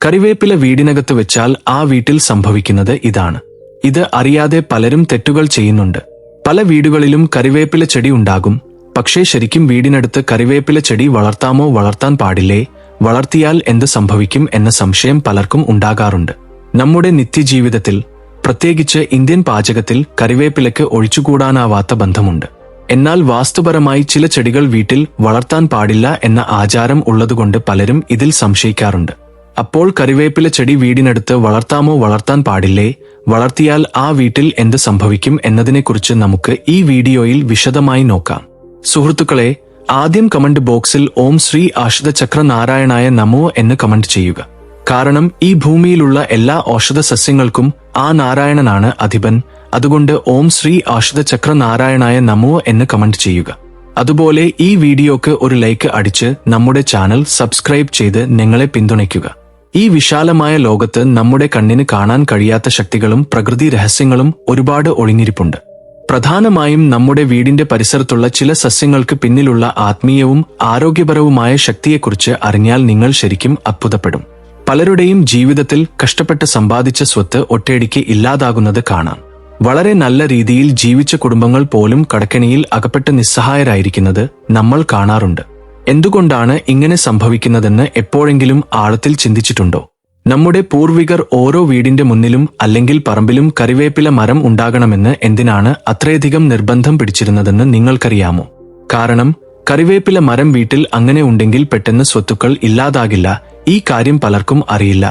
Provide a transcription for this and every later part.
കറിവേപ്പില വീടിനകത്ത് വെച്ചാൽ ആ വീട്ടിൽ സംഭവിക്കുന്നത് ഇതാണ്. ഇത് അറിയാതെ പലരും തെറ്റുകൾ ചെയ്യുന്നുണ്ട്. പല വീടുകളിലും കറിവേപ്പില ചെടി ഉണ്ടാകും. പക്ഷേ ശരിക്കും വീടിനടുത്ത് കറിവേപ്പില ചെടി വളർത്താമോ വളർത്താൻ പാടില്ലേ, വളർത്തിയാൽ എന്ത് സംഭവിക്കും എന്ന സംശയം പലർക്കും ഉണ്ടാകാറുണ്ട്. നമ്മുടെ നിത്യജീവിതത്തിൽ, പ്രത്യേകിച്ച് ഇന്ത്യൻ പാചകത്തിൽ കറിവേപ്പിലയ്ക്ക് ഒഴിച്ചുകൂടാനാവാത്ത ബന്ധമുണ്ട്. എന്നാൽ വാസ്തുപരമായി ചില ചെടികൾ വീട്ടിൽ വളർത്താൻ പാടില്ല എന്ന ആചാരം ഉള്ളതുകൊണ്ട് പലരും ഇതിൽ സംശയിക്കാറുണ്ട്. അപ്പോൾ കറിവേപ്പില ചെടി വീടിനടുത്ത് വളർത്താമോ വളർത്താൻ പാടില്ലേ, വളർത്തിയാൽ ആ വീട്ടിൽ എന്ത് സംഭവിക്കും എന്നതിനെക്കുറിച്ച് നമുക്ക് ഈ വീഡിയോയിൽ വിശദമായി നോക്കാം. സുഹൃത്തുക്കളെ, ആദ്യം കമന്റ് ബോക്സിൽ ഓം ശ്രീ ആശ്രിതചക്ര നാരായണായ നമോ എന്ന് കമന്റ് ചെയ്യുക. കാരണം ഈ ഭൂമിയിലുള്ള എല്ലാ ഔഷധ സസ്യങ്ങൾക്കും ആ നാരായണനാണ് അധിപൻ. അതുകൊണ്ട് ഓം ശ്രീ ആശ്രിതചക്ര നാരായണായ നമോ എന്ന് കമന്റ് ചെയ്യുക. അതുപോലെ ഈ വീഡിയോക്ക് ഒരു ലൈക്ക് അടിച്ച് നമ്മുടെ ചാനൽ സബ്സ്ക്രൈബ് ചെയ്ത് ഞങ്ങളെ പിന്തുണയ്ക്കുക. ഈ വിശാലമായ ലോകത്ത് നമ്മുടെ കണ്ണിന് കാണാൻ കഴിയാത്ത ശക്തികളും പ്രകൃതി രഹസ്യങ്ങളും ഒരുപാട് ഒളിഞ്ഞിരിപ്പുണ്ട്. പ്രധാനമായും നമ്മുടെ വീടിന്റെ പരിസരത്തുള്ള ചില സസ്യങ്ങൾക്ക് പിന്നിലുള്ള ആത്മീയവും ആരോഗ്യപരവുമായ ശക്തിയെക്കുറിച്ച് അറിഞ്ഞാൽ നിങ്ങൾ ശരിക്കും അത്ഭുതപ്പെടും. പലരുടെയും ജീവിതത്തിൽ കഷ്ടപ്പെട്ട് സമ്പാദിച്ച സ്വത്ത് ഒറ്റയടിക്ക് ഇല്ലാതാകുന്നത് കാണാം. വളരെ നല്ല രീതിയിൽ ജീവിച്ച കുടുംബങ്ങൾ പോലും കടക്കെണിയിൽ അകപ്പെട്ട് നിസ്സഹായരായിരിക്കുന്നത് നമ്മൾ കാണാറുണ്ട്. എന്തുകൊണ്ടാണ് ഇങ്ങനെ സംഭവിക്കുന്നതെന്ന് എപ്പോഴെങ്കിലും ആഴത്തിൽ ചിന്തിച്ചിട്ടുണ്ടോ? നമ്മുടെ പൂർവികർ ഓരോ വീടിന്റെ മുന്നിലും അല്ലെങ്കിൽ പറമ്പിലും കറിവേപ്പില മരം ഉണ്ടാകണമെന്ന് എന്തിനാണ് അത്രയധികം നിർബന്ധം പിടിച്ചിരുന്നതെന്ന് നിങ്ങൾക്കറിയാമോ? കാരണം കറിവേപ്പില മരം വീട്ടിൽ അങ്ങനെ ഉണ്ടെങ്കിൽ പെട്ടെന്ന് സ്വത്തുക്കൾ ഇല്ലാതാകില്ല. ഈ കാര്യം പലർക്കും അറിയില്ല.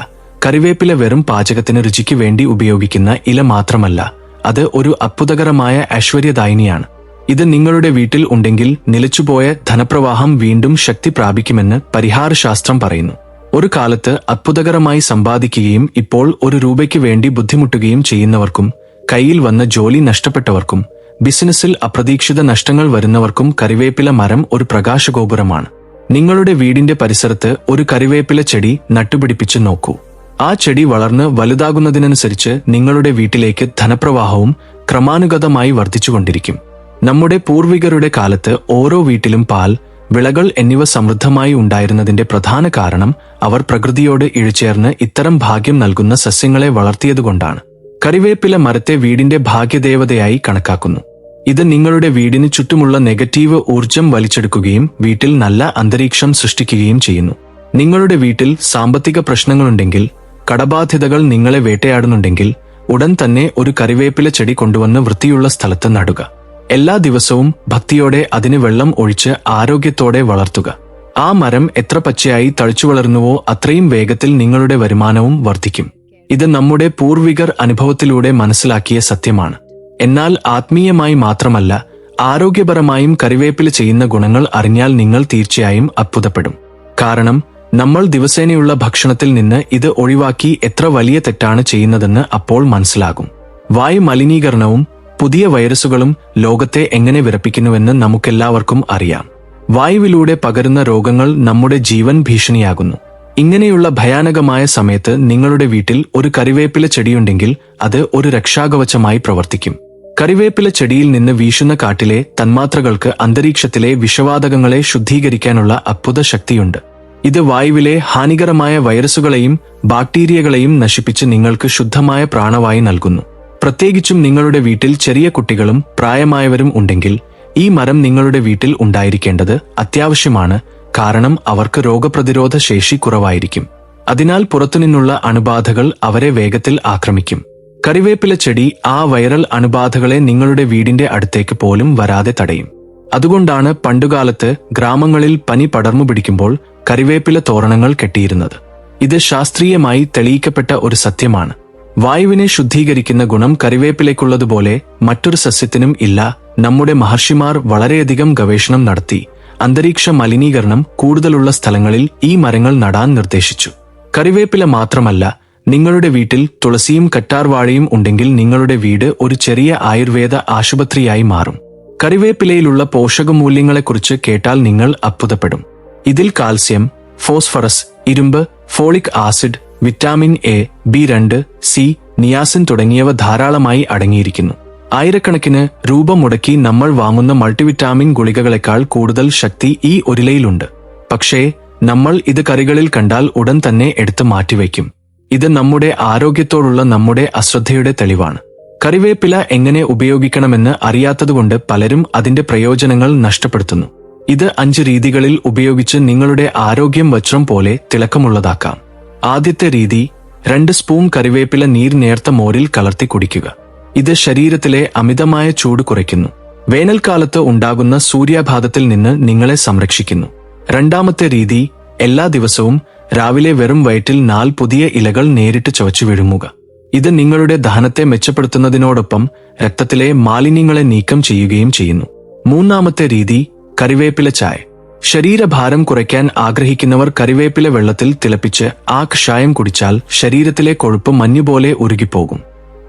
കറിവേപ്പില വെറും പാചകത്തിന് രുചിക്ക് വേണ്ടി ഉപയോഗിക്കുന്ന ഇല മാത്രമല്ല, അത് ഒരു അത്ഭുതകരമായ ഐശ്വര്യദായിനിയാണ്. ഇത് നിങ്ങളുടെ വീട്ടിൽ ഉണ്ടെങ്കിൽ നിലച്ചുപോയ ധനപ്രവാഹം വീണ്ടും ശക്തി പ്രാപിക്കുമെന്ന് പരിഹാരശാസ്ത്രം പറയുന്നു. ഒരു കാലത്ത് അത്ഭുതകരമായി സമ്പാദിക്കുകയും ഇപ്പോൾ ഒരു രൂപയ്ക്ക് വേണ്ടി ബുദ്ധിമുട്ടുകയും ചെയ്യുന്നവർക്കും, കയ്യിൽ വന്ന ജോലി നഷ്ടപ്പെട്ടവർക്കും, ബിസിനസ്സിൽ അപ്രതീക്ഷിത നഷ്ടങ്ങൾ വരുന്നവർക്കും കറിവേപ്പില മരം ഒരു പ്രകാശഗോപുരമാണ്. നിങ്ങളുടെ വീടിന്റെ പരിസരത്ത് ഒരു കറിവേപ്പില ചെടി നട്ടുപിടിപ്പിച്ച് നോക്കൂ. ആ ചെടി വളർന്ന് വലുതാകുന്നതിനനുസരിച്ച് നിങ്ങളുടെ വീട്ടിലേക്ക് ധനപ്രവാഹവും ക്രമാനുഗതമായി വർദ്ധിച്ചുകൊണ്ടിരിക്കും. നമ്മുടെ പൂർവികരുടെ കാലത്ത് ഓരോ വീട്ടിലും പാൽ, വിളകൾ എന്നിവ സമൃദ്ധമായി ഉണ്ടായിരുന്നതിന്റെ പ്രധാന കാരണം അവർ പ്രകൃതിയോട് ഇഴചേർന്ന് ഇത്തരം ഭാഗ്യം നൽകുന്ന സസ്യങ്ങളെ വളർത്തിയതുകൊണ്ടാണ്. കറിവേപ്പില മരത്തെ വീടിന്റെ ഭാഗ്യദേവതയായി കണക്കാക്കുന്നു. ഇത് നിങ്ങളുടെ വീടിന് ചുറ്റുമുള്ള നെഗറ്റീവ് ഊർജം വലിച്ചെടുക്കുകയും വീട്ടിൽ നല്ല അന്തരീക്ഷം സൃഷ്ടിക്കുകയും ചെയ്യുന്നു. നിങ്ങളുടെ വീട്ടിൽ സാമ്പത്തിക പ്രശ്നങ്ങളുണ്ടെങ്കിൽ, കടബാധ്യതകൾ നിങ്ങളെ വേട്ടയാടുന്നുണ്ടെങ്കിൽ ഉടൻ തന്നെ ഒരു കറിവേപ്പില ചെടി കൊണ്ടുവന്ന് വൃത്തിയുള്ള സ്ഥലത്ത് നടുക. എല്ലാ ദിവസവും ഭക്തിയോടെ അതിന് വെള്ളം ഒഴിച്ച് ആരോഗ്യത്തോടെ വളർത്തുക. ആ മരം എത്ര പച്ചയായി തഴച്ചു വളരുന്നുവോ അത്രയും വേഗത്തിൽ നിങ്ങളുടെ വരുമാനവും വർദ്ധിക്കും. ഇത് നമ്മുടെ പൂർവികർ അനുഭവത്തിലൂടെ മനസ്സിലാക്കിയ സത്യമാണ്. എന്നാൽ ആത്മീയമായി മാത്രമല്ല, ആരോഗ്യപരമായും കറിവേപ്പില ചെയ്യുന്ന ഗുണങ്ങൾ അറിഞ്ഞാൽ നിങ്ങൾ തീർച്ചയായും അത്ഭുതപ്പെടും. കാരണം നമ്മൾ ദിവസേനയുള്ള ഭക്ഷണത്തിൽ നിന്ന് ഇത് ഒഴിവാക്കി എത്ര വലിയ തെറ്റാണ് ചെയ്യുന്നതെന്ന് അപ്പോൾ മനസ്സിലാകും. വായു മലിനീകരണവും പുതിയ വൈറസുകളും ലോകത്തെ എങ്ങനെ വിറപ്പിക്കുന്നുവെന്ന് നമുക്കെല്ലാവർക്കും അറിയാം. വായുവിലൂടെ പകരുന്ന രോഗങ്ങൾ നമ്മുടെ ജീവൻ ഭീഷണിയാകുന്നു. ഇങ്ങനെയുള്ള ഭയാനകമായ സമയത്ത് നിങ്ങളുടെ വീട്ടിൽ ഒരു കറിവേപ്പില ചെടിയുണ്ടെങ്കിൽ അത് ഒരു രക്ഷാകവചമായി പ്രവർത്തിക്കും. കറിവേപ്പില ചെടിയിൽ നിന്ന് വീശുന്ന കാറ്റിലെ തന്മാത്രകൾക്ക് അന്തരീക്ഷത്തിലെ വിഷവാതകങ്ങളെ ശുദ്ധീകരിക്കാനുള്ള അത്ഭുത ശക്തിയുണ്ട്. ഇത് വായുവിലെ ഹാനികരമായ വൈറസുകളെയും ബാക്ടീരിയകളെയും നശിപ്പിച്ച് നിങ്ങൾക്ക് ശുദ്ധമായ പ്രാണവായു നൽകുന്നു. പ്രത്യേകിച്ചും നിങ്ങളുടെ വീട്ടിൽ ചെറിയ കുട്ടികളും പ്രായമായവരും ഉണ്ടെങ്കിൽ ഈ മരം നിങ്ങളുടെ വീട്ടിൽ ഉണ്ടായിരിക്കേണ്ടത് അത്യാവശ്യമാണ്. കാരണം അവർക്ക് രോഗപ്രതിരോധ ശേഷി കുറവായിരിക്കും. അതിനാൽ പുറത്തുനിന്നുള്ള അണുബാധകൾ അവരെ വേഗത്തിൽ ആക്രമിക്കും. കറിവേപ്പില ചെടി ആ വൈറൽ അണുബാധകളെ നിങ്ങളുടെ വീടിന്റെ അടുത്തേക്ക് പോലും വരാതെ തടയും. അതുകൊണ്ടാണ് പണ്ടുകാലത്ത് ഗ്രാമങ്ങളിൽ പനി പടർന്നു പിടിക്കുമ്പോൾ കറിവേപ്പില തോരണങ്ങൾ കെട്ടിയിരുന്നത്. ഇത് ശാസ്ത്രീയമായി തെളിയിക്കപ്പെട്ട ഒരു സത്യമാണ്. വായുവിനെ ശുദ്ധീകരിക്കുന്ന ഗുണം കറിവേപ്പിലേക്കുള്ളതുപോലെ മറ്റൊരു സസ്യത്തിനും ഇല്ല. നമ്മുടെ മഹർഷിമാർ വളരെയധികം ഗവേഷണം നടത്തി അന്തരീക്ഷ മലിനീകരണം കൂടുതലുള്ള സ്ഥലങ്ങളിൽ ഈ മരങ്ങൾ നടാൻ നിർദ്ദേശിച്ചു. കറിവേപ്പില മാത്രമല്ല, നിങ്ങളുടെ വീട്ടിൽ തുളസിയും കറ്റാർവാഴയും ഉണ്ടെങ്കിൽ നിങ്ങളുടെ വീട് ഒരു ചെറിയ ആയുർവേദ ആശുപത്രിയായി മാറും. കറിവേപ്പിലയിലുള്ള പോഷകമൂല്യങ്ങളെക്കുറിച്ച് കേട്ടാൽ നിങ്ങൾ അത്ഭുതപ്പെടും. ഇതിൽ കാൽസ്യം, ഫോസ്ഫറസ്, ഇരുമ്പ്, folic acid, vitamin A, B2, C, niacin തുടങ്ങിയവ ധാരാളമായി അടങ്ങിയിരിക്കുന്നു. ആയിരക്കണക്കിന് രൂപ മുടക്കി നമ്മൾ വാങ്ങുന്ന മൾട്ടിവിറ്റാമിൻ ഗുളികകളെക്കാൾ കൂടുതൽ ശക്തി ഈ ഒരിലയിലുണ്ട്. പക്ഷേ നമ്മൾ ഇത് കറികളിൽ കണ്ടാൽ ഉടൻ തന്നെ എടുത്തു മാറ്റിവെക്കും. ഇത് നമ്മുടെ ആരോഗ്യത്തോടുള്ള നമ്മുടെ അശ്രദ്ധയുടെ തെളിവാണ്. കറിവേപ്പില എങ്ങനെ ഉപയോഗിക്കണമെന്ന് അറിയാത്തതുകൊണ്ട് പലരും അതിന്റെ പ്രയോജനങ്ങൾ നഷ്ടപ്പെടുത്തുന്നു. ഇത് 5 രീതികളിൽ ഉപയോഗിച്ച് നിങ്ങളുടെ ആരോഗ്യം വജ്രം പോലെ തിളക്കമുള്ളതാക്കാം. ആദ്യത്തെ രീതി, 2 സ്പൂൺ കറിവേപ്പില നീർ നേർത്ത മോരിൽ കലർത്തി കുടിക്കുക. ഇത് ശരീരത്തിലെ അമിതമായ ചൂട് കുറയ്ക്കുന്നു. വേനൽക്കാലത്ത് ഉണ്ടാകുന്ന സൂര്യാഘാതത്തിൽ നിന്ന് നിങ്ങളെ സംരക്ഷിക്കുന്നു. രണ്ടാമത്തെ രീതി, എല്ലാ ദിവസവും രാവിലെ വെറും വയറ്റിൽ 4 പുതിയ ഇലകൾ നേരിട്ട് ചവച്ചു വിഴുങ്ങുക. ഇത് നിങ്ങളുടെ ദഹനത്തെ മെച്ചപ്പെടുത്തുന്നതിനോടൊപ്പം രക്തത്തിലെ മാലിന്യങ്ങളെ നീക്കം ചെയ്യുകയും ചെയ്യുന്നു. മൂന്നാമത്തെ രീതി, കറിവേപ്പില ചായ. ശരീരഭാരം കുറയ്ക്കാൻ ആഗ്രഹിക്കുന്നവർ കറിവേപ്പില വെള്ളത്തിൽ തിളപ്പിച്ച് ആ കഷായം കുടിച്ചാൽ ശരീരത്തിലെ കൊഴുപ്പ് മഞ്ഞുപോലെ ഉരുകിപ്പോകും.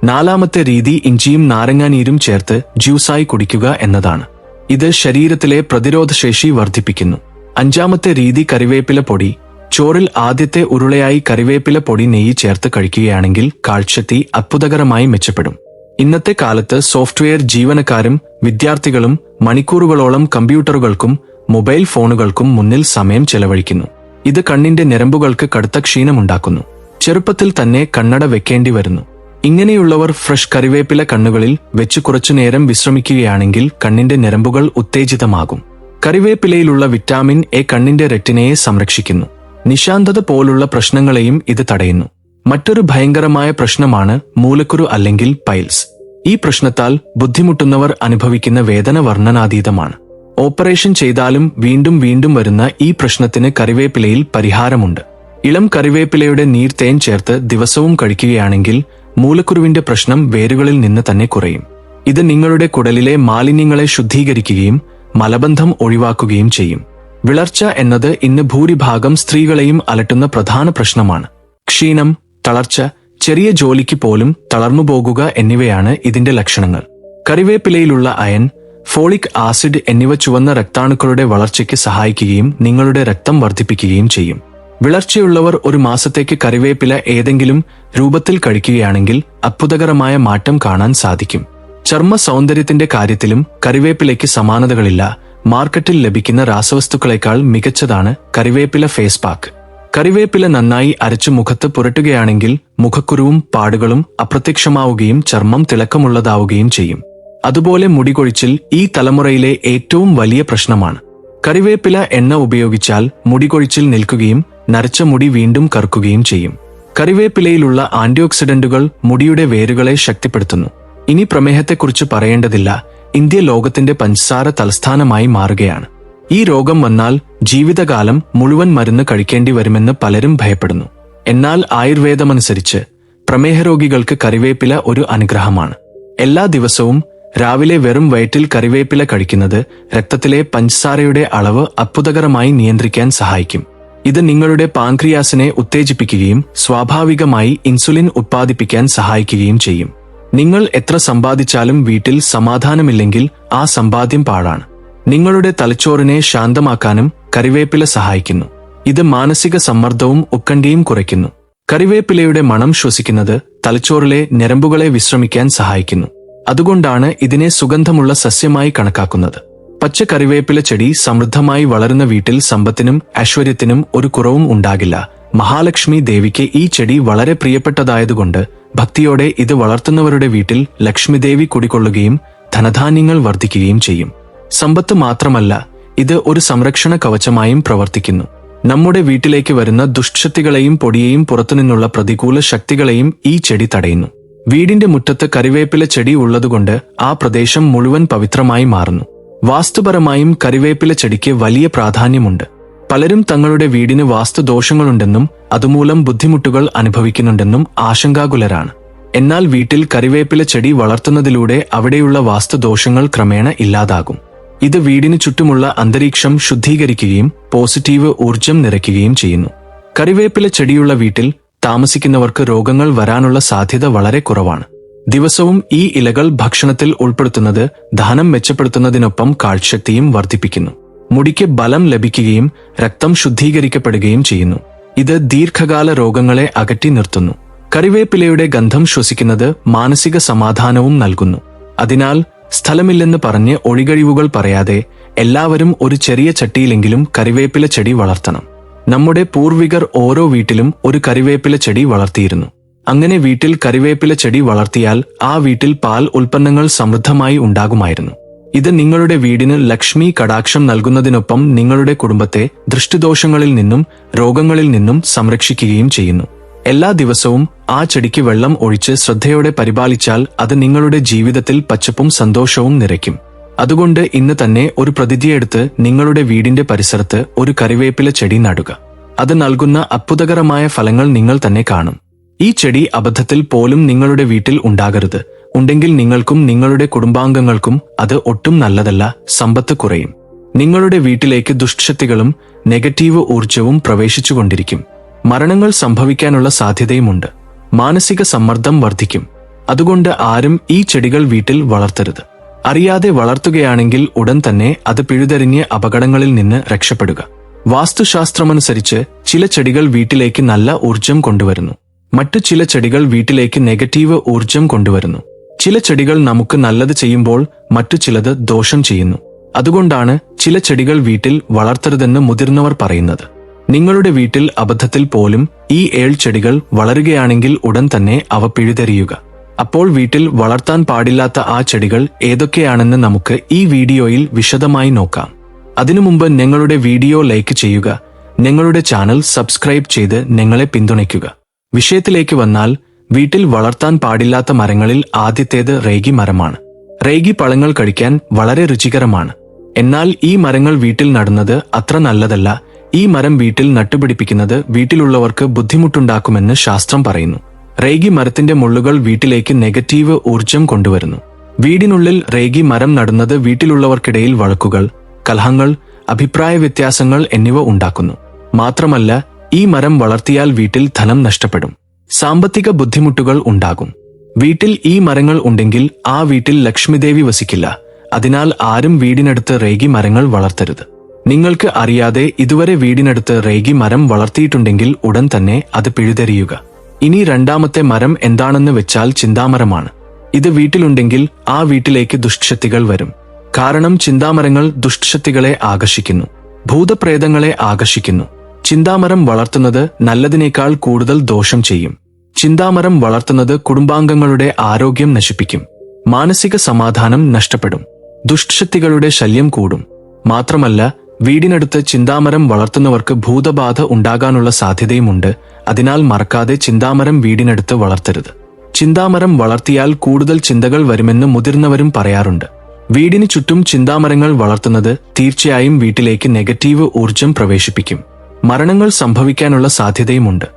നാലാമത്തെ രീതി, ഇഞ്ചിയും നാരങ്ങാനീരും ചേർത്ത് ജ്യൂസായി കുടിക്കുക എന്നതാണ്. ഇത് ശരീരത്തിലെ പ്രതിരോധശേഷി വർദ്ധിപ്പിക്കുന്നു. അഞ്ചാമത്തെ രീതി, കറിവേപ്പില പൊടി. ചോറിൽ ആദ്യത്തെ ഉരുളയായി കറിവേപ്പില പൊടി നെയ്യ് ചേർത്ത് കഴിക്കുകയാണെങ്കിൽ കാഴ്ചശക്തി അത്ഭുതകരമായി മെച്ചപ്പെടും. ഇന്നത്തെ കാലത്ത് സോഫ്റ്റ്വെയർ ജീവനക്കാരും വിദ്യാർത്ഥികളും മണിക്കൂറുകളോളം കമ്പ്യൂട്ടറുകൾക്കും മൊബൈൽ ഫോണുകൾക്കും മുന്നിൽ സമയം ചെലവഴിക്കുന്നു. ഇത് കണ്ണിന്റെ ഞരമ്പുകൾക്ക് കടുത്ത ക്ഷീണമുണ്ടാക്കുന്നു. ചെറുപ്പത്തിൽ തന്നെ കണ്ണട വെക്കേണ്ടി വരുന്നു. ഇങ്ങനെയുള്ളവർ ഫ്രഷ് കറിവേപ്പില കണ്ണുകളിൽ വെച്ച് കുറച്ചുനേരം വിശ്രമിക്കുകയാണെങ്കിൽ കണ്ണിന്റെ ഞരമ്പുകൾ ഉത്തേജിതമാകും. കറിവേപ്പിലയിലുള്ള വിറ്റാമിൻ എ കണ്ണിന്റെ റെറ്റിനയെ സംരക്ഷിക്കുന്നു. നിശാന്തത പോലുള്ള പ്രശ്നങ്ങളെയും ഇത് തടയുന്നു. മറ്റൊരു ഭയങ്കരമായ പ്രശ്നമാണ് മൂലക്കുരു അല്ലെങ്കിൽ പൈൽസ്. ഈ പ്രശ്നത്താൽ ബുദ്ധിമുട്ടുന്നവർ അനുഭവിക്കുന്ന വേദന വർണ്ണനാതീതമാണ്. ഓപ്പറേഷൻ ചെയ്താലും വീണ്ടും വീണ്ടും വരുന്ന ഈ പ്രശ്നത്തിന് കറിവേപ്പിലയിൽ പരിഹാരമുണ്ട്. ഇളം കറിവേപ്പിലയുടെ നീർ തേൻ ചേർത്ത് ദിവസവും കഴിക്കുകയാണെങ്കിൽ മൂലക്കുരുവിന്റെ പ്രശ്നം വേരുകളിൽ നിന്ന് തന്നെ കുറയും. ഇത് നിങ്ങളുടെ കുടലിലെ മാലിന്യങ്ങളെ ശുദ്ധീകരിക്കുകയും മലബന്ധം ഒഴിവാക്കുകയും ചെയ്യും. വിളർച്ച എന്നത് ഇന്ന് ഭൂരിഭാഗം സ്ത്രീകളെയും അലട്ടുന്ന പ്രധാന പ്രശ്നമാണ്. ക്ഷീണം, തളർച്ച, ചെറിയ ജോലിക്ക് പോലും തളർന്നുപോകുക എന്നിവയാണ് ഇതിന്റെ ലക്ഷണങ്ങൾ. കറിവേപ്പിലയിലുള്ള അയൺ, ഫോളിക് ആസിഡ് എന്നിവ ചുവന്ന രക്താണുക്കളുടെ വളർച്ചയ്ക്ക് സഹായിക്കുകയും നിങ്ങളുടെ രക്തം വർദ്ധിപ്പിക്കുകയും ചെയ്യും. വിളർച്ചയുള്ളവർ 1 മാസത്തേക്ക് കറിവേപ്പില ഏതെങ്കിലും രൂപത്തിൽ കഴിക്കുകയാണെങ്കിൽ അത്ഭുതകരമായ മാറ്റം കാണാൻ സാധിക്കും. ചർമ്മ സൗന്ദര്യത്തിന്റെ കാര്യത്തിലും കറിവേപ്പിലയ്ക്ക് സമാനതകളില്ല. മാർക്കറ്റിൽ ലഭിക്കുന്ന രാസവസ്തുക്കളെക്കാൾ മികച്ചതാണ് കറിവേപ്പില ഫേസ് പാക്ക്. കറിവേപ്പില നന്നായി അരച്ചു മുഖത്ത് പുരട്ടുകയാണെങ്കിൽ മുഖക്കുരുവും പാടുകളും അപ്രത്യക്ഷമാവുകയും ചർമ്മം തിളക്കമുള്ളതാവുകയും ചെയ്യും. അതുപോലെ മുടികൊഴിച്ചിൽ ഈ തലമുറയിലെ ഏറ്റവും വലിയ പ്രശ്നമാണ്. കറിവേപ്പില എണ്ണ ഉപയോഗിച്ചാൽ മുടികൊഴിച്ചിൽ നിൽക്കുകയും നരച്ച മുടി വീണ്ടും കറുക്കുകയും ചെയ്യും. കറിവേപ്പിലയിലുള്ള ആന്റിഓക്സിഡന്റുകൾ മുടിയുടെ വേരുകളെ ശക്തിപ്പെടുത്തുന്നു. ഇനി പ്രമേഹത്തെക്കുറിച്ച് പറയേണ്ടതില്ല. ഇന്ത്യ ലോകത്തിന്റെ പഞ്ചസാര തലസ്ഥാനമായി മാറുകയാണ്. ഈ രോഗം വന്നാൽ ജീവിതകാലം മുഴുവൻ മരുന്ന് കഴിക്കേണ്ടി വരുമെന്ന് പലരും ഭയപ്പെടുന്നു. എന്നാൽ ആയുർവേദമനുസരിച്ച് പ്രമേഹരോഗികൾക്ക് കറിവേപ്പില ഒരു അനുഗ്രഹമാണ്. എല്ലാ ദിവസവും രാവിലെ വെറും വയറ്റിൽ കറിവേപ്പില കഴിക്കുന്നത് രക്തത്തിലെ പഞ്ചസാരയുടെ അളവ് അത്ഭുതകരമായി നിയന്ത്രിക്കാൻ സഹായിക്കും. ഇത് നിങ്ങളുടെ പാൻക്രിയാസിനെ ഉത്തേജിപ്പിക്കുകയും സ്വാഭാവികമായി ഇൻസുലിൻ ഉത്പാദിപ്പിക്കാൻ സഹായിക്കുകയും ചെയ്യും. നിങ്ങൾ എത്ര സമ്പാദിച്ചാലും വീട്ടിൽ സമാധാനമില്ലെങ്കിൽ ആ സമ്പാദ്യം പാഴാണ്. നിങ്ങളുടെ തലച്ചോറിനെ ശാന്തമാക്കാനും കറിവേപ്പില സഹായിക്കുന്നു. ഇത് മാനസിക സമ്മർദ്ദവും ഉത്കണ്ഠയും കുറയ്ക്കുന്നു. കറിവേപ്പിലയുടെ മണം ശ്വസിക്കുന്നത് തലച്ചോറിലെ ഞരമ്പുകളെ വിശ്രമിക്കാൻ സഹായിക്കുന്നു. അതുകൊണ്ടാണ് ഇതിനെ സുഗന്ധമുള്ള സസ്യമായി കണക്കാക്കുന്നത്. പച്ച കറിവേപ്പില ചെടി സമൃദ്ധമായി വളരുന്ന വീട്ടിൽ സമ്പത്തിനും ഐശ്വര്യത്തിനും ഒരു കുറവും ഉണ്ടാകില്ല. മഹാലക്ഷ്മി ദേവിക്ക് ഈ ചെടി വളരെ പ്രിയപ്പെട്ടതായതുകൊണ്ട് ഭക്തിയോടെ ഇത് വളർത്തുന്നവരുടെ വീട്ടിൽ ലക്ഷ്മിദേവി കുടികൊള്ളുകയും ധനധാന്യങ്ങൾ വർദ്ധിക്കുകയും ചെയ്യും. സമ്പത്ത് മാത്രമല്ല, ഇത് ഒരു സംരക്ഷണ കവചമായും പ്രവർത്തിക്കുന്നു. നമ്മുടെ വീട്ടിലേക്ക് വരുന്ന ദുഷ്ടശക്തികളെയും പൊടിയെയും പുറത്തുനിന്നുള്ള പ്രതികൂല ശക്തികളെയും ഈ ചെടി തടയുന്നു. വീടിന്റെ മുറ്റത്ത് കറിവേപ്പില ചെടി ഉള്ളതുകൊണ്ട് ആ പ്രദേശം മുഴുവൻ പവിത്രമായി മാറുന്നു. വാസ്തുപരമായും കറിവേപ്പില ചെടിക്ക് വലിയ പ്രാധാന്യമുണ്ട്. പലരും തങ്ങളുടെ വീടിന് വാസ്തുദോഷങ്ങളുണ്ടെന്നും അതുമൂലം ബുദ്ധിമുട്ടുകൾ അനുഭവിക്കുന്നുണ്ടെന്നും ആശങ്കാകുലരാണ്. എന്നാൽ വീട്ടിൽ കറിവേപ്പില ചെടി വളർത്തുന്നതിലൂടെ അവിടെയുള്ള വാസ്തുദോഷങ്ങൾ ക്രമേണ ഇല്ലാതാകും. ഇത് വീടിന് ചുറ്റുമുള്ള അന്തരീക്ഷം ശുദ്ധീകരിക്കുകയും പോസിറ്റീവ് ഊർജം നിറയ്ക്കുകയും ചെയ്യുന്നു. കറിവേപ്പില ചെടിയുള്ള വീട്ടിൽ താമസിക്കുന്നവർക്ക് രോഗങ്ങൾ വരാനുള്ള സാധ്യത വളരെ കുറവാണ്. ദിവസവും ഈ ഇലകൾ ഭക്ഷണത്തിൽ ഉൾപ്പെടുത്തുന്നത് ദഹനം മെച്ചപ്പെടുത്തുന്നതിനൊപ്പം കാഴ്ചശക്തിയും വർദ്ധിപ്പിക്കുന്നു. മുടിക്ക് ബലം ലഭിക്കുകയും രക്തം ശുദ്ധീകരിക്കപ്പെടുകയും ചെയ്യുന്നു. ഇത് ദീർഘകാല രോഗങ്ങളെ അകറ്റി നിർത്തുന്നു. കറിവേപ്പിലയുടെ ഗന്ധം ശ്വസിക്കുന്നത് മാനസിക സമാധാനവും നൽകുന്നു. അതിനാൽ സ്ഥലമില്ലെന്ന് പറഞ്ഞ് ഒഴികഴിവുകൾ പറയാതെ എല്ലാവരും ഒരു ചെറിയ ചട്ടിയിലെങ്കിലും കറിവേപ്പില ചെടി വളർത്തണം. നമ്മുടെ പൂർവികർ ഓരോ വീട്ടിലും ഒരു കറിവേപ്പില ചെടി വളർത്തിയിരുന്നു. അങ്ങനെ വീട്ടിൽ കറിവേപ്പില ചെടി വളർത്തിയാൽ ആ വീട്ടിൽ പാൽ ഉൽപ്പന്നങ്ങൾ സമൃദ്ധമായി ഉണ്ടാകുമായിരുന്നു. ഇത് നിങ്ങളുടെ വീടിന് ലക്ഷ്മി കടാക്ഷം നൽകുന്നതിനൊപ്പം നിങ്ങളുടെ കുടുംബത്തെ ദൃഷ്ടിദോഷങ്ങളിൽ നിന്നും രോഗങ്ങളിൽ നിന്നും സംരക്ഷിക്കുകയും ചെയ്യുന്നു. എല്ലാ ദിവസവും ആ ചെടിക്ക് വെള്ളം ഒഴിച്ച് ശ്രദ്ധയോടെ പരിപാലിച്ചാൽ അത് നിങ്ങളുടെ ജീവിതത്തിൽ പച്ചപ്പും സന്തോഷവും നിറയ്ക്കും. അതുകൊണ്ട് ഇന്ന് തന്നെ ഒരു പ്രതിജ്ഞയെടുത്ത് നിങ്ങളുടെ വീടിന്റെ പരിസരത്ത് ഒരു കറിവേപ്പില ചെടി നടുക. അത് നൽകുന്ന അത്ഭുതകരമായ ഫലങ്ങൾ നിങ്ങൾ തന്നെ കാണും. ഈ ചെടി അബദ്ധത്തിൽ പോലും നിങ്ങളുടെ വീട്ടിൽ ഉണ്ടാകരുത്. ഉണ്ടെങ്കിൽ നിങ്ങൾക്കും നിങ്ങളുടെ കുടുംബാംഗങ്ങൾക്കും അത് ഒട്ടും നല്ലതല്ല. സമ്പത്ത് കുറയും. നിങ്ങളുടെ വീട്ടിലേക്ക് ദുഷ്ടശക്തികളും നെഗറ്റീവ് ഊർജവും പ്രവേശിച്ചുകൊണ്ടിരിക്കും. മരണങ്ങൾ സംഭവിക്കാനുള്ള സാധ്യതയുമുണ്ട്. മാനസിക സമ്മർദ്ദം വർദ്ധിക്കും. അതുകൊണ്ട് ആരും ഈ ചെടികൾ വീട്ടിൽ വളർത്തരുത്. അറിയാതെ വളർത്തുകയാണെങ്കിൽ ഉടൻ തന്നെ അത് പിഴുതെറിഞ്ഞ് അപകടങ്ങളിൽ നിന്ന് രക്ഷപ്പെടുക. വാസ്തുശാസ്ത്രമനുസരിച്ച് ചില ചെടികൾ വീട്ടിലേക്ക് നല്ല ഊർജം കൊണ്ടുവരുന്നു. മറ്റു ചില ചെടികൾ വീട്ടിലേക്ക് നെഗറ്റീവ് ഊർജം കൊണ്ടുവരുന്നു. ചില ചെടികൾ നമുക്ക് നല്ലത് ചെയ്യുമ്പോൾ മറ്റു ചിലത് ദോഷം ചെയ്യുന്നു. അതുകൊണ്ടാണ് ചില ചെടികൾ വീട്ടിൽ വളർത്തരുതെന്ന് മുതിർന്നവർ പറയുന്നത്. നിങ്ങളുടെ വീട്ടിൽ അബദ്ധത്തിൽ പോലും ഈ 7 ചെടികൾ വളരുകയാണെങ്കിൽ ഉടൻ തന്നെ അവ പിഴുതെറിയുക. അപ്പോൾ വീട്ടിൽ വളർത്താൻ പാടില്ലാത്ത ആ ചെടികൾ ഏതൊക്കെയാണെന്ന് നമുക്ക് ഈ വീഡിയോയിൽ വിശദമായി നോക്കാം. അതിനു മുമ്പ് ഞങ്ങളുടെ വീഡിയോ ലൈക്ക് ചെയ്യുക, ഞങ്ങളുടെ ചാനൽ സബ്സ്ക്രൈബ് ചെയ്ത് ഞങ്ങളെ പിന്തുണയ്ക്കുക. വിഷയത്തിലേക്ക് വന്നാൽ, വീട്ടിൽ വളർത്താൻ പാടില്ലാത്ത മരങ്ങളിൽ ആദ്യത്തേത് റേഗി മരമാണ്. റേഗി പഴങ്ങൾ കഴിക്കാൻ വളരെ രുചികരമാണ്. എന്നാൽ ഈ മരങ്ങൾ വീട്ടിൽ നടുന്നത് അത്ര നല്ലതല്ല. ഈ മരം വീട്ടിൽ നട്ടുപിടിപ്പിക്കുന്നത് വീട്ടിലുള്ളവർക്ക് ബുദ്ധിമുട്ടുണ്ടാക്കുമെന്ന് ശാസ്ത്രം പറയുന്നു. റേഗി മരത്തിന്റെ മുള്ളുകൾ വീട്ടിലേക്ക് നെഗറ്റീവ് ഊർജം കൊണ്ടുവരുന്നു. വീടിനുള്ളിൽ റേഗി മരം നടുന്നത് വീട്ടിലുള്ളവർക്കിടയിൽ വഴക്കുകൾ, കലഹങ്ങൾ, അഭിപ്രായ വ്യത്യാസങ്ങൾ എന്നിവ ഉണ്ടാക്കുന്നു. മാത്രമല്ല, ഈ മരം വളർത്തിയാൽ വീട്ടിൽ ധനം നഷ്ടപ്പെടും. സാമ്പത്തിക ബുദ്ധിമുട്ടുകൾ ഉണ്ടാകും. വീട്ടിൽ ഈ മരങ്ങൾ ഉണ്ടെങ്കിൽ ആ വീട്ടിൽ ലക്ഷ്മിദേവി വസിക്കില്ല. അതിനാൽ ആരും വീടിനടുത്ത് റേഗി മരങ്ങൾ വളർത്തരുത്. നിങ്ങൾക്ക് അറിയാതെ ഇതുവരെ വീടിനടുത്ത് റേഗി മരം വളർത്തിയിട്ടുണ്ടെങ്കിൽ ഉടൻ തന്നെ അത് പിഴുതെറിയുക. ഇനി രണ്ടാമത്തെ മരം എന്താണെന്ന് വെച്ചാൽ ചിന്താമരമാണ്. ഇത് വീട്ടിലുണ്ടെങ്കിൽ ആ വീട്ടിലേക്ക് ദുഷ്ടശക്തികൾ വരും. കാരണം ചിന്താമരങ്ങൾ ദുഷ്ടശക്തികളെ ആകർഷിക്കുന്നു, ഭൂതപ്രേതങ്ങളെ ആകർഷിക്കുന്നു. ചിന്താമരം വളർത്തുന്നത് നല്ലതിനേക്കാൾ കൂടുതൽ ദോഷം ചെയ്യും. ചിന്താമരം വളർത്തുന്നത് കുടുംബാംഗങ്ങളുടെ ആരോഗ്യം നശിപ്പിക്കും. മാനസിക സമാധാനം നഷ്ടപ്പെടും. ദുഷ്ടശക്തികളുടെ ശല്യം കൂടും. മാത്രമല്ല, വീടിനടുത്ത് ചിന്താമരം വളർത്തുന്നവർക്ക് ഭൂതബാധ ഉണ്ടാകാനുള്ള സാധ്യതയുമുണ്ട്. അതിനാൽ മറക്കാതെ ചിന്താമരം വീടിനടുത്ത് വളർത്തരുത്. ചിന്താമരം വളർത്തിയാൽ കൂടുതൽ ചിന്തകൾ വരുമെന്ന് മുതിർന്നവരും പറയാറുണ്ട്. വീടിന് ചുറ്റും ചിന്താമരങ്ങൾ വളർത്തുന്നത് തീർച്ചയായും വീട്ടിലേക്ക് നെഗറ്റീവ് ഊർജം പ്രവേശിപ്പിക്കും. മരണങ്ങൾ സംഭവിക്കാനുള്ള സാധ്യതയുമുണ്ട്.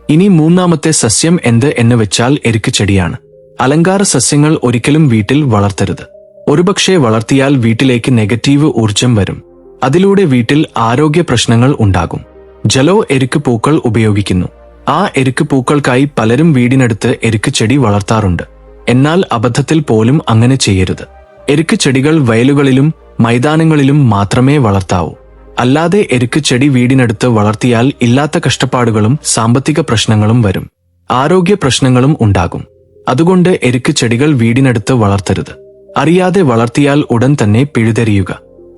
ഇനി മൂന്നാമത്തെ സസ്യം എന്ത് എന്ന് വെച്ചാൽ എരുക്ക് ചെടിയാണ്. അലങ്കാര സസ്യങ്ങൾ ഒരിക്കലും വീട്ടിൽ വളർത്തരുത്. ഒരുപക്ഷെ വളർത്തിയാൽ വീട്ടിലേക്ക് നെഗറ്റീവ് ഊർജം വരും. അതിലൂടെ വീട്ടിൽ ആരോഗ്യ പ്രശ്നങ്ങൾ ഉണ്ടാകും. ജലോ എരുക്ക് പൂക്കൾ ഉപയോഗിക്കുന്നു. ആ എരുക്ക് പൂക്കൾക്കായി പലരും വീടിനടുത്ത് എരുക്ക് ചെടി വളർത്താറുണ്ട്. എന്നാൽ അബദ്ധത്തിൽ പോലും അങ്ങനെ ചെയ്യരുത്. എരുക്ക് ചെടികൾ വയലുകളിലും മൈതാനങ്ങളിലും മാത്രമേ വളർത്താവൂ. അല്ലാതെ എരുക്ക് ചെടി വീടിനടുത്ത് വളർത്തിയാൽ ഇല്ലാത്ത കഷ്ടപ്പാടുകളും സാമ്പത്തിക പ്രശ്നങ്ങളും വരും. ആരോഗ്യ പ്രശ്നങ്ങളും ഉണ്ടാകും. അതുകൊണ്ട് എരുക്ക് ചെടികൾ വീടിനടുത്ത് വളർത്തരുത്. അറിയാതെ വളർത്തിയാൽ ഉടൻ തന്നെ പിഴുതെറിയുക.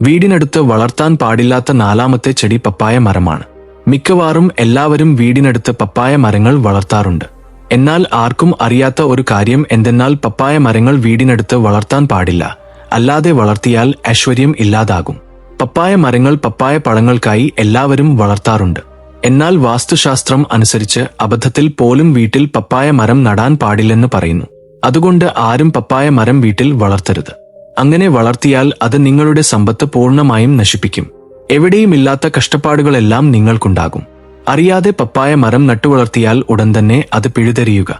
വീടിനടുത്ത് വളർത്താൻ പാടില്ലാത്ത നാലാമത്തെ ചെടി പപ്പായ മരമാണ്. മിക്കവാറും എല്ലാവരും വീടിനടുത്ത് പപ്പായ മരങ്ങൾ വളർത്താറുണ്ട്. എന്നാൽ ആർക്കും അറിയാത്ത ഒരു കാര്യം എന്തെന്നാൽ പപ്പായ മരങ്ങൾ വീടിനടുത്ത് വളർത്താൻ പാടില്ല. അല്ലാതെ വളർത്തിയാൽ ഐശ്വര്യം ഇല്ലാതാകും. പപ്പായ മരങ്ങൾ പപ്പായ പഴങ്ങൾക്കായി എല്ലാവരും വളർത്താറുണ്ട്. എന്നാൽ വാസ്തുശാസ്ത്രം അനുസരിച്ച് അബദ്ധത്തിൽ പോലും വീട്ടിൽ പപ്പായ മരം നടാൻ പാടില്ലെന്ന് പറയുന്നു. അതുകൊണ്ട് ആരും പപ്പായ മരം വീട്ടിൽ വളർത്തരുത്. അങ്ങനെ വളർത്തിയാൽ അത് നിങ്ങളുടെ സമ്പത്ത് പൂർണ്ണമായും നശിപ്പിക്കും. എവിടെയുമില്ലാത്ത കഷ്ടപ്പാടുകളെല്ലാം നിങ്ങൾക്കുണ്ടാകും. അറിയാതെ പപ്പായ മരം നട്ടുവളർത്തിയാൽ ഉടൻ തന്നെ അത് പിഴുതെറിയുക.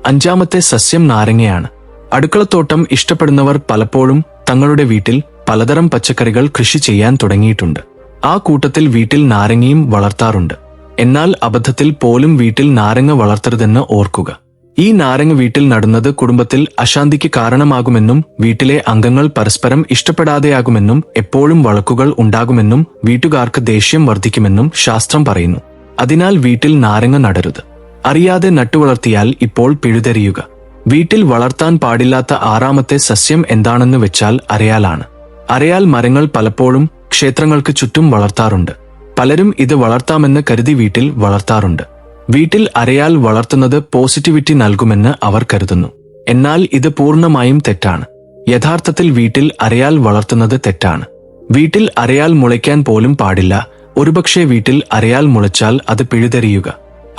അഞ്ചാമത്തെ സസ്യം നാരങ്ങയാണ്. അടുക്കളത്തോട്ടം ഇഷ്ടപ്പെടുന്നവർ പലപ്പോഴും തങ്ങളുടെ വീട്ടിൽ പലതരം പച്ചക്കറികൾ കൃഷി ചെയ്യാൻ തുടങ്ങിയിട്ടുണ്ട്. ആ കൂട്ടത്തിൽ വീട്ടിൽ നാരങ്ങയും വളർത്താറുണ്ട്. എന്നാൽ അബദ്ധത്തിൽ പോലും വീട്ടിൽ നാരങ്ങ വളർത്തരുതെന്ന് ഓർക്കുക. ഈ നാരങ്ങ വീട്ടിൽ നടുന്നത് കുടുംബത്തിൽ അശാന്തിക്ക് കാരണമാകുമെന്നും വീട്ടിലെ അംഗങ്ങൾ പരസ്പരം ഇഷ്ടപ്പെടാതെയാകുമെന്നും എപ്പോഴും വഴക്കുകൾ ഉണ്ടാകുമെന്നും വീട്ടുകാർക്ക് ദേഷ്യം വർദ്ധിക്കുമെന്നും ശാസ്ത്രം പറയുന്നു. അതിനാൽ വീട്ടിൽ നാരങ്ങ നടരുത്. അറിയാതെ നട്ടുവളർത്തിയാൽ ഇപ്പോൾ പിഴുതെറിയുക. വീട്ടിൽ വളർത്താൻ പാടില്ലാത്ത ആറാമത്തെ സസ്യം എന്താണെന്ന് വെച്ചാൽ അരയാലാണ്. അരയാൽ മരങ്ങൾ പലപ്പോഴും ക്ഷേത്രങ്ങൾക്ക് ചുറ്റും വളർത്താറുണ്ട്. പലരും ഇത് വളർത്താമെന്ന് കരുതി വീട്ടിൽ വളർത്താറുണ്ട്. വീട്ടിൽ അരയാൽ വളർത്തുന്നത് പോസിറ്റിവിറ്റി നൽകുമെന്ന് അവർ കരുതുന്നു. എന്നാൽ ഇത് പൂർണ്ണമായും തെറ്റാണ്. യഥാർത്ഥത്തിൽ വീട്ടിൽ അരയാൽ വളർത്തുന്നത് തെറ്റാണ്. വീട്ടിൽ അരയാൽ മുളയ്ക്കാൻ പോലും പാടില്ല. ഒരുപക്ഷെ വീട്ടിൽ അരയാൽ മുളച്ചാൽ അത് പിഴുതെറിയുക,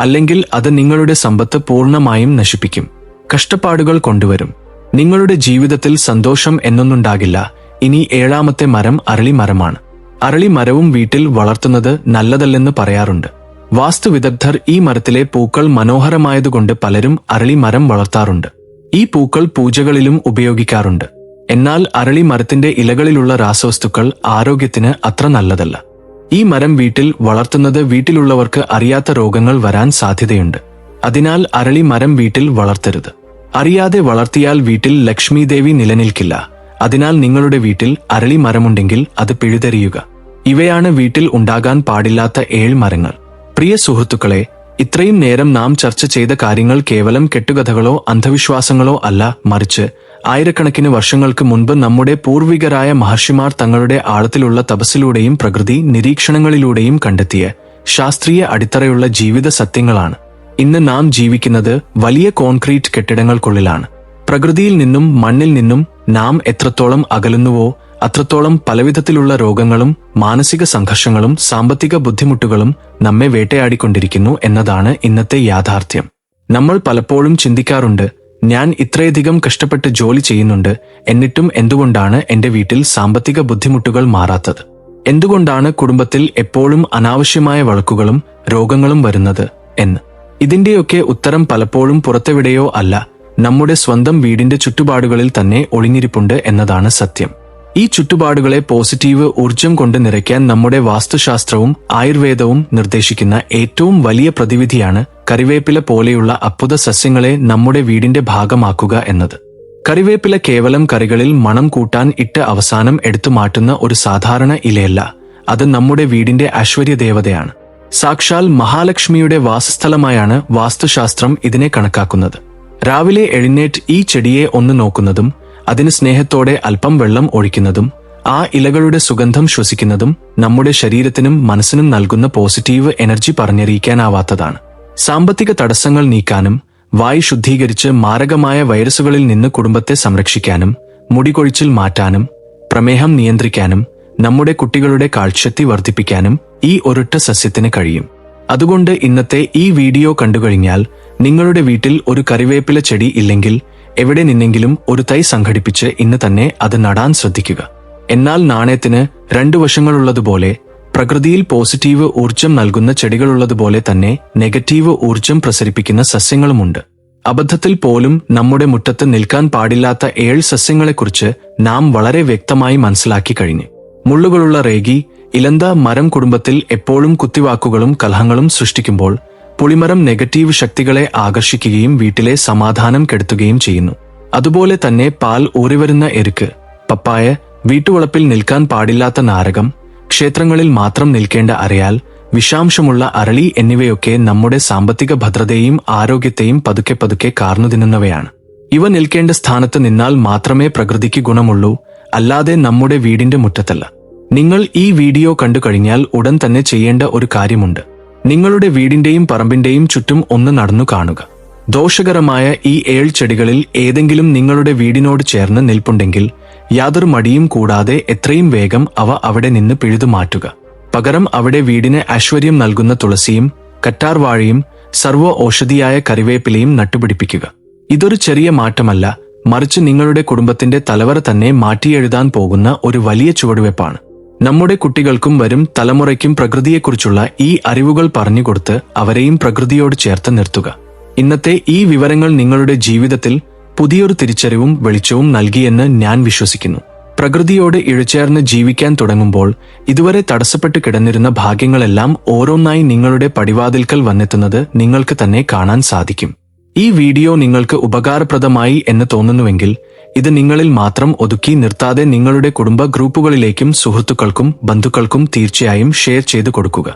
അല്ലെങ്കിൽ അത് നിങ്ങളുടെ സമ്പത്ത് പൂർണ്ണമായും നശിപ്പിക്കും, കഷ്ടപ്പാടുകൾ കൊണ്ടുവരും. നിങ്ങളുടെ ജീവിതത്തിൽ സന്തോഷം എന്നൊന്നുണ്ടാകില്ല. ഇനി 7ാമത്തെ മരം അരളിമരമാണ്. അരളിമരവും വീട്ടിൽ വളർത്തുന്നത് നല്ലതല്ലെന്ന് പറയാറുണ്ട്. വാസ്തുവിദഗ്ധർ ഈ മരത്തിലെ പൂക്കൾ മനോഹരമായതുകൊണ്ട് പലരും അരളിമരം വളർത്താറുണ്ട്. ഈ പൂക്കൾ പൂജകളിലും ഉപയോഗിക്കാറുണ്ട്. എന്നാൽ അരളിമരത്തിന്റെ ഇലകളിലുള്ള രാസവസ്തുക്കൾ ആരോഗ്യത്തിന് അത്ര നല്ലതല്ല. ഈ മരം വീട്ടിൽ വളർത്തുന്നത് വീട്ടിലുള്ളവർക്ക് അറിയാത്ത രോഗങ്ങൾ വരാൻ സാധ്യതയുണ്ട്. അതിനാൽ അരളിമരം വീട്ടിൽ വളർത്തരുത്. അറിയാതെ വളർത്തിയാൽ വീട്ടിൽ ലക്ഷ്മീദേവി നിലനിൽക്കില്ല. അതിനാൽ നിങ്ങളുടെ വീട്ടിൽ അരളിമരമുണ്ടെങ്കിൽ അത് പിഴുതെറിയുക. ഇവയാണ് വീട്ടിൽ ഉണ്ടാകാൻ പാടില്ലാത്ത 7 മരങ്ങൾ. പ്രിയ സുഹൃത്തുക്കളെ, ഇത്രയും നേരം നാം ചർച്ച ചെയ്ത കാര്യങ്ങൾ കേവലം കെട്ടുകഥകളോ അന്ധവിശ്വാസങ്ങളോ അല്ല, മറിച്ച് ആയിരക്കണക്കിന് വർഷങ്ങൾക്ക് മുൻപ് നമ്മുടെ പൂർവികരായ മഹർഷിമാർ തങ്ങളുടെ ആഴത്തിലുള്ള തപസ്സിലൂടെയും പ്രകൃതി നിരീക്ഷണങ്ങളിലൂടെയും കണ്ടെത്തിയ ശാസ്ത്രീയ അടിത്തറയുള്ള ജീവിത സത്യങ്ങളാണ്. ഇന്ന് നാം ജീവിക്കുന്നത് വലിയ കോൺക്രീറ്റ് കെട്ടിടങ്ങൾക്കുള്ളിലാണ്. പ്രകൃതിയിൽ നിന്നും മണ്ണിൽ നിന്നും നാം എത്രത്തോളം അകലുന്നുവോ അത്രത്തോളം പലവിധത്തിലുള്ള രോഗങ്ങളും മാനസിക സംഘർഷങ്ങളും സാമ്പത്തിക ബുദ്ധിമുട്ടുകളും നമ്മെ വേട്ടയാടിക്കൊണ്ടിരിക്കുന്നു എന്നതാണ് ഇന്നത്തെ യാഥാർത്ഥ്യം. നമ്മൾ പലപ്പോഴും ചിന്തിക്കാറുണ്ട്, ഞാൻ ഇത്രയധികം കഷ്ടപ്പെട്ട് ജോലി ചെയ്യുന്നുണ്ട്, എന്നിട്ടും എന്തുകൊണ്ടാണ് എന്റെ വീട്ടിൽ സാമ്പത്തിക ബുദ്ധിമുട്ടുകൾ മാറാത്തത്? എന്തുകൊണ്ടാണ് കുടുംബത്തിൽ എപ്പോഴും അനാവശ്യമായ വഴക്കുകളും രോഗങ്ങളും വരുന്നത് എന്ന്. ഇതിന്റെയൊക്കെ ഉത്തരം പലപ്പോഴും പുറത്തെവിടെയോ അല്ല, നമ്മുടെ സ്വന്തം വീടിന്റെ ചുറ്റുപാടുകളിൽ തന്നെ ഒളിഞ്ഞിരിപ്പുണ്ട് എന്നതാണ് സത്യം. ഈ ചുറ്റുപാടുകളെ പോസിറ്റീവ് ഊർജം കൊണ്ട് നിറയ്ക്കാൻ നമ്മുടെ വാസ്തുശാസ്ത്രവും ആയുർവേദവും നിർദ്ദേശിക്കുന്ന ഏറ്റവും വലിയ പ്രതിവിധിയാണ് കറിവേപ്പില പോലെയുള്ള അത്ഭുത സസ്യങ്ങളെ നമ്മുടെ വീടിന്റെ ഭാഗമാക്കുക എന്നത്. കറിവേപ്പില കേവലം കറികളിൽ മണം കൂട്ടാൻ ഇട്ട് അവസാനം എടുത്തു മാറ്റുന്ന ഒരു സാധാരണ ഇലയല്ല. അത് നമ്മുടെ വീടിന്റെ ഐശ്വര്യദേവതയാണ്. സാക്ഷാൽ മഹാലക്ഷ്മിയുടെ വാസസ്ഥലമായാണ് വാസ്തുശാസ്ത്രം ഇതിനെ കണക്കാക്കുന്നത്. രാവിലെ എഴുന്നേറ്റ് ഈ ചെടിയെ ഒന്ന് നോക്കുന്നതും അതിന് സ്നേഹത്തോടെ അല്പം വെള്ളം ഒഴിക്കുന്നതും ആ ഇലകളുടെ സുഗന്ധം ശ്വസിക്കുന്നതും നമ്മുടെ ശരീരത്തിനും മനസ്സിനും നൽകുന്ന പോസിറ്റീവ് എനർജി പറഞ്ഞറിയിക്കാനാവാത്തതാണ്. സാമ്പത്തിക തടസ്സങ്ങൾ നീക്കാനും വായു ശുദ്ധീകരിച്ച് മാരകമായ വൈറസുകളിൽ നിന്ന് കുടുംബത്തെ സംരക്ഷിക്കാനും മുടികൊഴിച്ചിൽ മാറ്റാനും പ്രമേഹം നിയന്ത്രിക്കാനും നമ്മുടെ കുട്ടികളുടെ കാഴ്ചശക്തി വർദ്ധിപ്പിക്കാനും ഈ ഒരൊറ്റ സസ്യത്തിന് കഴിയും. അതുകൊണ്ട് ഇന്നത്തെ ഈ വീഡിയോ കണ്ടുകഴിഞ്ഞാൽ നിങ്ങളുടെ വീട്ടിൽ ഒരു കറിവേപ്പില ചെടി ഇല്ലെങ്കിൽ എവിടെ നിന്നെങ്കിലും ഒരു തൈ സംഘടിപ്പിച്ച് ഇന്ന് തന്നെ അത് നടാൻ ശ്രദ്ധിക്കുക. എന്നാൽ നാണയത്തിന് 2 വശങ്ങളുള്ളതുപോലെ പ്രകൃതിയിൽ പോസിറ്റീവ് ഊർജം നൽകുന്ന ചെടികളുള്ളതുപോലെ തന്നെ നെഗറ്റീവ് ഊർജം പ്രസരിപ്പിക്കുന്ന സസ്യങ്ങളുമുണ്ട്. അബദ്ധത്തിൽ പോലും നമ്മുടെ മുറ്റത്ത് നിൽക്കാൻ പാടില്ലാത്ത 7 സസ്യങ്ങളെക്കുറിച്ച് നാം വളരെ വ്യക്തമായി മനസ്സിലാക്കി കഴിഞ്ഞു. മുള്ളുകളുള്ള റേഗി ഇലന്ത മരം കുടുംബത്തിൽ എപ്പോഴും കുത്തിവാക്കുകളും കലഹങ്ങളും സൃഷ്ടിക്കുമ്പോൾ പുളിമരം നെഗറ്റീവ് ശക്തികളെ ആകർഷിക്കുകയും വീട്ടിലെ സമാധാനം കെടുത്തുകയും ചെയ്യുന്നു. അതുപോലെ തന്നെ പാൽ ഊറിവരുന്ന എരുക്ക്, പപ്പായ, വീട്ടുവളപ്പിൽ നിൽക്കാൻ പാടില്ലാത്ത നാരകം, ക്ഷേത്രങ്ങളിൽ മാത്രം നിൽക്കേണ്ട അരയാൽ, വിഷാംശമുള്ള അരളി എന്നിവയൊക്കെ നമ്മുടെ സാമ്പത്തിക ഭദ്രതയെയും ആരോഗ്യത്തെയും പതുക്കെ പതുക്കെ കാർന്നു തിന്നുന്നവയാണ്. ഇവ നിൽക്കേണ്ട സ്ഥാനത്ത് നിന്നാൽ മാത്രമേ പ്രകൃതിക്ക് ഗുണമുള്ളൂ, അല്ലാതെ നമ്മുടെ വീടിന്റെ മുറ്റത്തല്ല. നിങ്ങൾ ഈ വീഡിയോ കണ്ടു കഴിഞ്ഞാൽ ഉടൻ തന്നെ ചെയ്യേണ്ട ഒരു കാര്യമുണ്ട്. നിങ്ങളുടെ വീടിന്റെയും പറമ്പിന്റെയും ചുറ്റും ഒന്ന് നടന്നു കാണുക. ദോഷകരമായ ഈ 7 ചെടികളിൽ ഏതെങ്കിലും നിങ്ങളുടെ വീടിനോട് ചേർന്ന് നിൽപ്പുണ്ടെങ്കിൽ യാതൊരു മടിയും കൂടാതെ എത്രയും വേഗം അവ അവിടെ നിന്ന് പിഴുതു മാറ്റുക. പകരം അവിടെ വീടിന് ഐശ്വര്യം നൽകുന്ന തുളസിയും കറ്റാർവാഴയും സർവ്വ ഔഷധിയായ കറിവേപ്പിലയും നട്ടുപിടിപ്പിക്കുക. ഇതൊരു ചെറിയ മാറ്റമല്ല, മറിച്ച് നിങ്ങളുടെ കുടുംബത്തിന്റെ തലവര തന്നെ മാറ്റിയെഴുതാൻ പോകുന്ന ഒരു വലിയ ചുവടുവെപ്പാണ്. നമ്മുടെ കുട്ടികൾക്കും വരും തലമുറയ്ക്കും പ്രകൃതിയെക്കുറിച്ചുള്ള ഈ അറിവുകൾ പറഞ്ഞുകൊടുത്ത് അവരെയും പ്രകൃതിയോട് ചേർത്ത് നിർത്തുക. ഇന്നത്തെ ഈ വിവരങ്ങൾ നിങ്ങളുടെ ജീവിതത്തിൽ പുതിയൊരു തിരിച്ചറിവും വെളിച്ചവും നൽകിയെന്ന് ഞാൻ വിശ്വസിക്കുന്നു. പ്രകൃതിയോട് ഇഴചേർന്ന് ജീവിക്കാൻ തുടങ്ങുമ്പോൾ ഇതുവരെ തടസ്സപ്പെട്ടു കിടന്നിരുന്ന ഭാഗ്യങ്ങളെല്ലാം ഓരോന്നായി നിങ്ങളുടെ പടിവാതിൽക്കൽ വന്നെത്തുന്നത് നിങ്ങൾക്ക് തന്നെ കാണാൻ സാധിക്കും. ഈ വീഡിയോ നിങ്ങൾക്ക് ഉപകാരപ്രദമായി എന്ന് തോന്നുന്നുവെങ്കിൽ ഇത് നിങ്ങളിൽ മാത്രം ഒതുക്കി നിർത്താതെ നിങ്ങളുടെ കുടുംബ ഗ്രൂപ്പുകളിലേക്കും സുഹൃത്തുക്കൾക്കും ബന്ധുക്കൾക്കും തീർച്ചയായും ഷെയർ ചെയ്തു കൊടുക്കുക.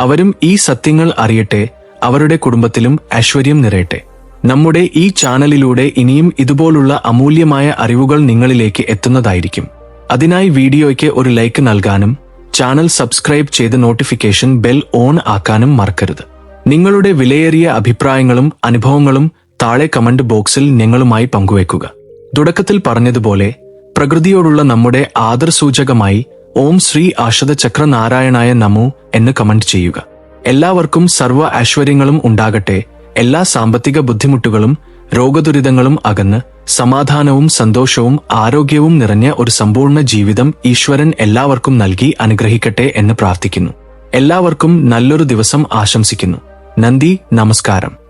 അവരും ഈ സത്യങ്ങൾ അറിയട്ടെ, അവരുടെ കുടുംബത്തിലും ഐശ്വര്യം നിറയട്ടെ. നമ്മുടെ ഈ ചാനലിലൂടെ ഇനിയും ഇതുപോലുള്ള അമൂല്യമായ അറിവുകൾ നിങ്ങളിലേക്ക് എത്തുന്നതായിരിക്കും. അതിനായി വീഡിയോയ്ക്ക് ഒരു ലൈക്ക് നൽകാനും ചാനൽ സബ്സ്ക്രൈബ് ചെയ്ത് നോട്ടിഫിക്കേഷൻ ബെൽ ഓൺ ആക്കാനും മറക്കരുത്. നിങ്ങളുടെ വിലയേറിയ അഭിപ്രായങ്ങളും അനുഭവങ്ങളും താഴെ കമന്റ് ബോക്സിൽ ഞങ്ങളുമായി പങ്കുവയ്ക്കുക. തുടക്കത്തിൽ പറഞ്ഞതുപോലെ പ്രകൃതിയോടുള്ള നമ്മുടെ ആദരസൂചകമായി ഓം ശ്രീ ആശ്വതചക്ര നാരായണായ നമോ എന്ന് കമന്റ് ചെയ്യുക. എല്ലാവർക്കും സർവ്വ ഐശ്വര്യങ്ങളും ഉണ്ടാകട്ടെ. എല്ലാ സാമ്പത്തിക ബുദ്ധിമുട്ടുകളും രോഗദുരിതങ്ങളും അകന്ന് സമാധാനവും സന്തോഷവും ആരോഗ്യവും നിറഞ്ഞ ഒരു സമ്പൂർണ്ണ ജീവിതം ഈശ്വരൻ എല്ലാവർക്കും നൽകി അനുഗ്രഹിക്കട്ടെ എന്ന് പ്രാർത്ഥിക്കുന്നു. എല്ലാവർക്കും നല്ലൊരു ദിവസം ആശംസിക്കുന്നു. നന്ദി, നമസ്കാരം.